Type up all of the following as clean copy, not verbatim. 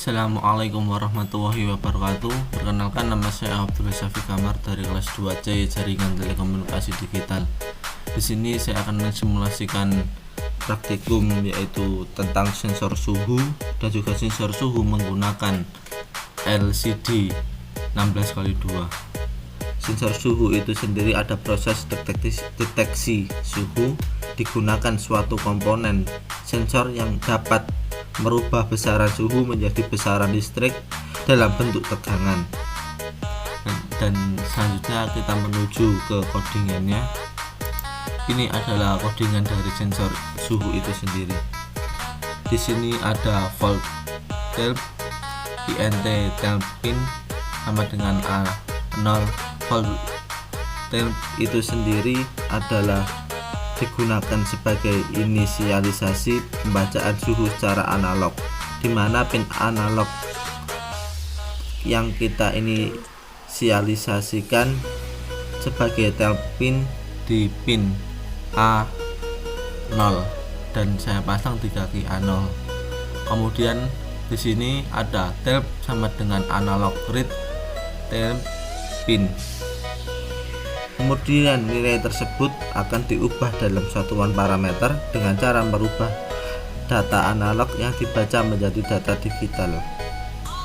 Assalamualaikum warahmatullahi wabarakatuh. Perkenalkan, nama saya Abdul Syafiq Kamar dari kelas 2C Jaringan Telekomunikasi Digital. Di sini saya akan mensimulasikan praktikum yaitu tentang sensor suhu dan juga sensor suhu menggunakan LCD 16x2. Sensor suhu itu sendiri ada proses deteksi suhu, digunakan suatu komponen sensor yang dapat merubah besaran suhu menjadi besaran listrik dalam bentuk tegangan. Dan selanjutnya kita menuju ke codingannya. Ini adalah codingan dari sensor suhu itu sendiri. Di sini ada volt tailp, INT tailp pin sama dengan A0. Volt tailp itu sendiri adalah digunakan sebagai inisialisasi pembacaan suhu secara analog, di mana pin analog yang kita inisialisasikan sebagai tailp pin di pin A0 dan saya pasang di kaki A0. Kemudian di sini ada tailp sama dengan analog read tailp pin. Kemudian nilai tersebut akan diubah dalam satuan parameter dengan cara merubah data analog yang dibaca menjadi data digital.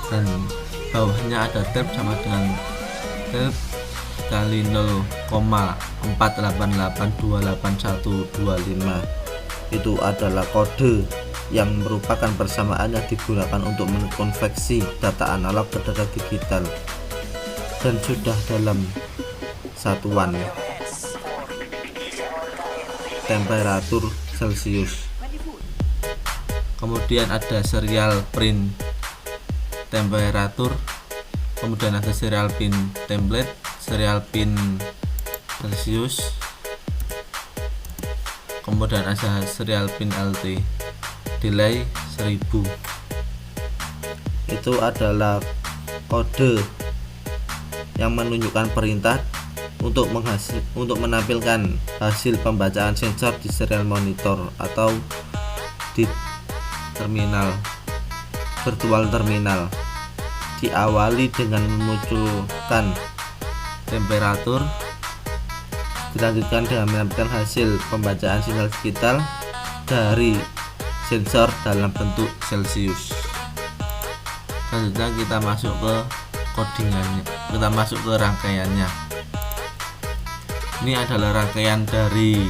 Dan bawahnya ada tailp sama dengan tailp kali 0,488281125. Itu adalah kode yang merupakan persamaan yang digunakan untuk mengkonversi data analog ke data digital dan sudah dalam satuan temperatur Celcius. Kemudian ada serial print temperatur, kemudian ada serial pin template, serial pin Celcius, kemudian ada serial pin LT delay 1000. Itu adalah kode yang menunjukkan perintah untuk menampilkan hasil pembacaan sensor di serial monitor atau di terminal virtual terminal. Diawali dengan memunculkan temperatur, dilanjutkan dengan menampilkan hasil pembacaan sinyal digital dari sensor dalam bentuk Celcius. Selanjutnya kita masuk ke codingannya, kita masuk ke rangkaiannya. Ini adalah rangkaian dari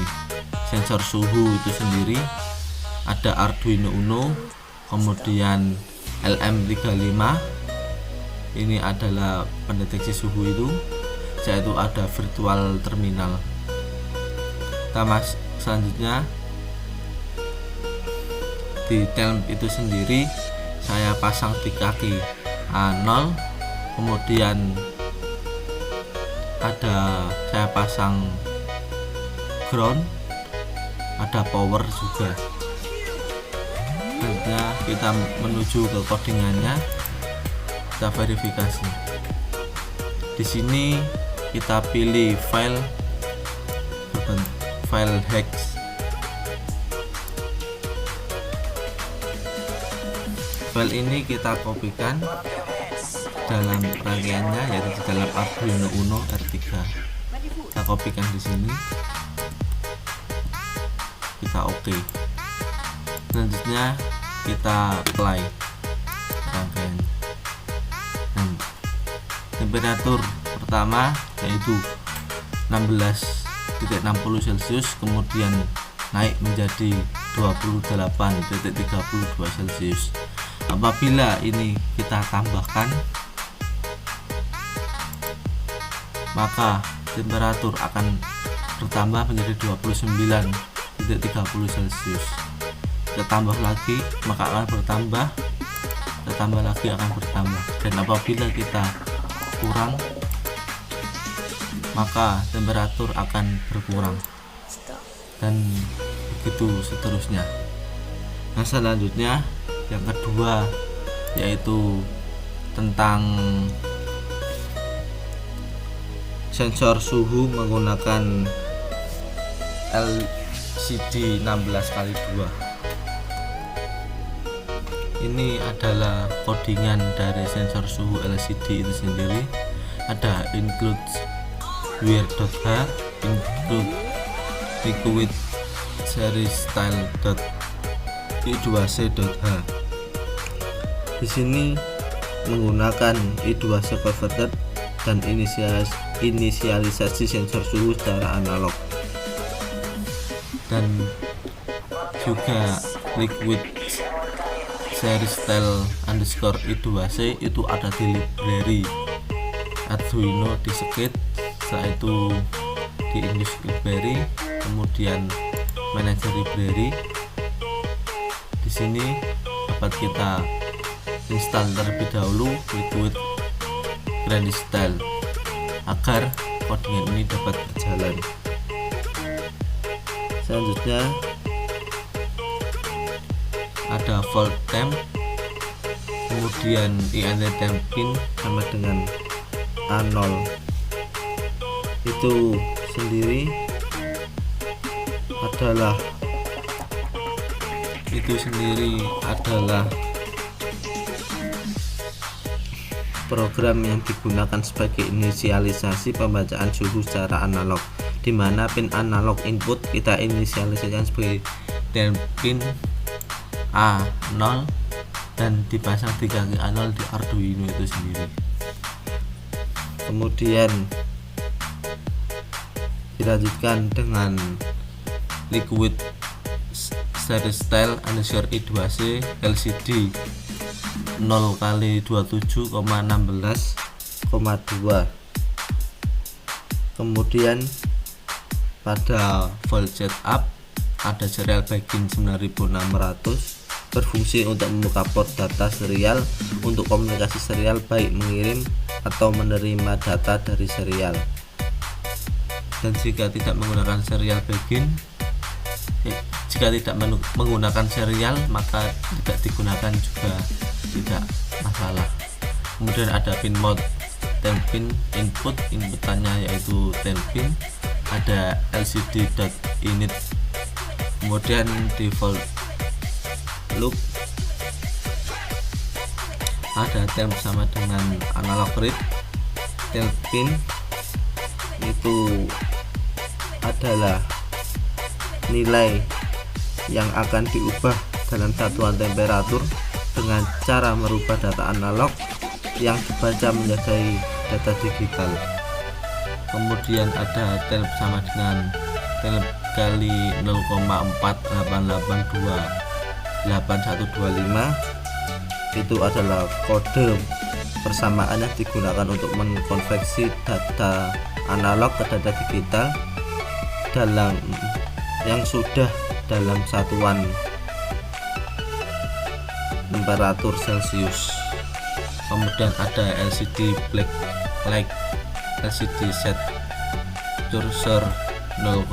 sensor suhu itu sendiri. Ada Arduino Uno, kemudian LM35. Ini adalah pendeteksi suhu itu, yaitu ada virtual terminal. Selanjutnya di tailp itu sendiri saya pasang di kaki A0, kemudian saya pasang ground, ada power juga. Selanjutnya kita menuju ke codingannya, kita verifikasi. Di sini kita pilih file hex. File ini kita kopikan dalam rangkaiannya, yaitu di dalam Arduino Uno R3. Kita kopikan di sini, kita oke. Selanjutnya kita apply rangkaian. Dan temperatur pertama yaitu 16.60 Celcius, kemudian naik menjadi 28.32 Celcius. Apabila ini kita tambahkan, maka temperatur akan bertambah menjadi 29.30 Celcius. Kita tambah lagi, maka akan bertambah, kita tambah lagi akan bertambah. Dan apabila kita kurang, maka temperatur akan berkurang, dan begitu seterusnya. Nah, selanjutnya yang kedua yaitu tentang sensor suhu menggunakan LCD 16x2. ini adalah codingan dari sensor suhu LCD itu sendiri. Ada include wear.h, include liquid series style.i2c.h. Di sini menggunakan I2C converter dan inisialisasi sensor suhu secara analog, dan juga liquid series style underscore I2C itu ada di library Arduino di Skate, setelah itu di English library, kemudian manager library. Di sini dapat kita install terlebih dahulu liquid granny style agar codingan ini dapat berjalan. Selanjutnya ada volt temp, kemudian INT temp pin sama dengan A0 itu sendiri adalah program yang digunakan sebagai inisialisasi pembacaan suhu secara analog, di mana pin analog input kita inisialisasikan sebagai pin A0 dan dipasang di kaki A0 di Arduino itu sendiri. Kemudian dilanjutkan dengan liquid series style underscore I2C LCD 0x27,16,2. Kemudian pada volt setup ada serial begin 9600, berfungsi untuk membuka port data serial untuk komunikasi serial, baik mengirim atau menerima data dari serial. Dan jika tidak menggunakan serial begin, menggunakan serial maka tidak digunakan juga tidak masalah. Kemudian ada pin mode temp pin inputannya yaitu temp pin, ada lcd.init, kemudian default loop, ada temp sama dengan analog read. Temp pin itu adalah nilai yang akan diubah dalam satuan temperatur dengan cara merubah data analog yang dibaca menjadi data digital. Kemudian ada temp sama dengan temp kali 0,48828125, itu adalah kode persamaan yang digunakan untuk mengkonversi data analog ke data digital dalam yang sudah dalam satuan temperatur Celcius. Kemudian ada LCD black light, LCD set cursor 0,0,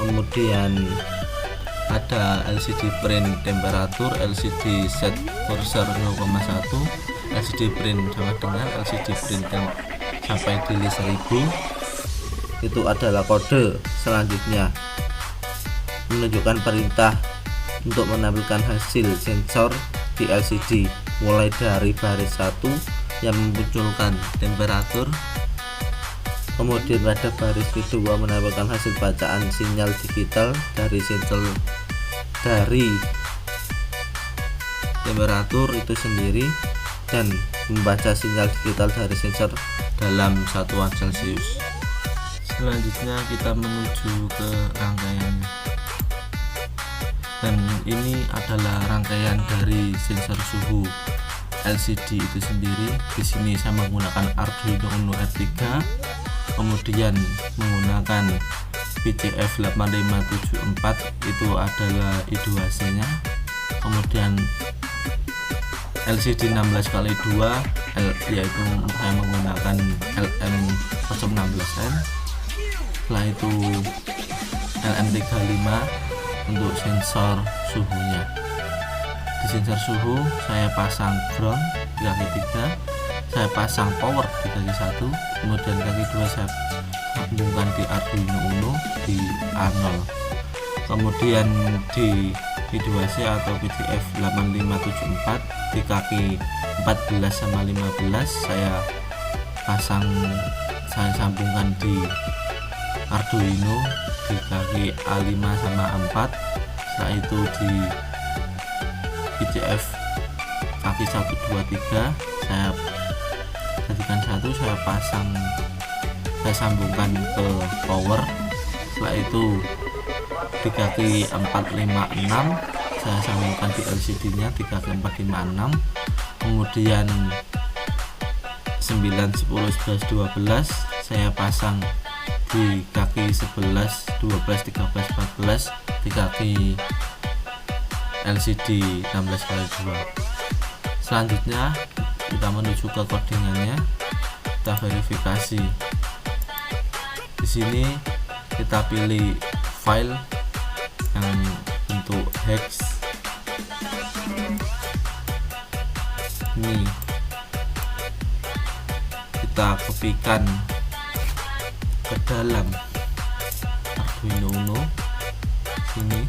kemudian ada LCD print temperatur, LCD set cursor 0,1, LCD print sama dengan LCD print sampai di 1000. Itu adalah kode selanjutnya menunjukkan perintah untuk menampilkan hasil sensor di LCD, mulai dari baris 1 yang memunculkan temperatur, kemudian pada baris kedua menampilkan hasil bacaan sinyal digital dari sensor dari temperatur itu sendiri, dan membaca sinyal digital dari sensor dalam satuan Celcius. Selanjutnya kita menuju ke rangkaian, dan ini adalah rangkaian dari sensor suhu LCD itu sendiri. Di sini saya menggunakan Arduino Uno R3, kemudian menggunakan PCF8574, itu adalah I2C nya, kemudian LCD 16x2 yaitu saya menggunakan LM016N, setelah itu LM35 untuk sensor suhunya. Di sensor suhu saya pasang ground di kaki 3, saya pasang power di kaki 1, kemudian kaki 2 saya sambungkan di Arduino Uno di A0. Kemudian di P2C atau PDF 8574 di kaki 14 sama 15 saya sambungkan di Arduino di kaki A5 sama 4. Setelah itu di PDF kaki 1 2 3 saya jadikan satu, saya sambungkan ke power. Setelah itu di kaki 4 5 6 saya sambungkan di LCD nya di kaki 4 5 6. Kemudian 9 10 11 12 saya pasang di kaki 11 12 13 14 di kaki LCD 16x2. Selanjutnya kita menuju ke codingannya, kita verifikasi. Di sini kita pilih file yang bentuk hex. Ini kita kopikan ke dalam Arduino Uno sini.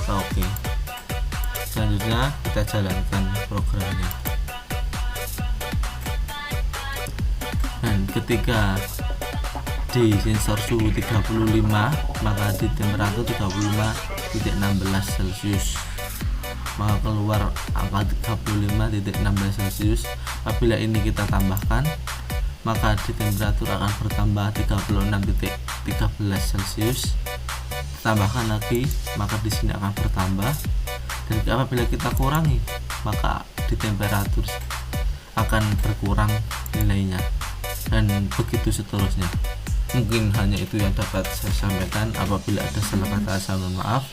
Oke. Selanjutnya kita jalankan programnya. Dan ketika di sensor suhu 35 maka di temperatur 35.16 Celcius maka keluar angka 35.16 Celcius. Apabila ini kita tambahkan maka di temperatur akan bertambah 36.13 Celcius. Tambahkan lagi maka di sini akan bertambah, dan apabila kita kurangi maka di temperatur akan berkurang nilainya, dan begitu seterusnya. Mungkin hanya itu yang dapat saya sampaikan. Apabila ada salah kata saya mohon maaf.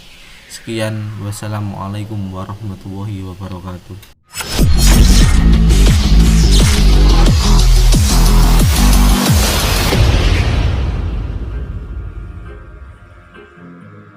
Sekian, wassalamualaikum warahmatullahi wabarakatuh.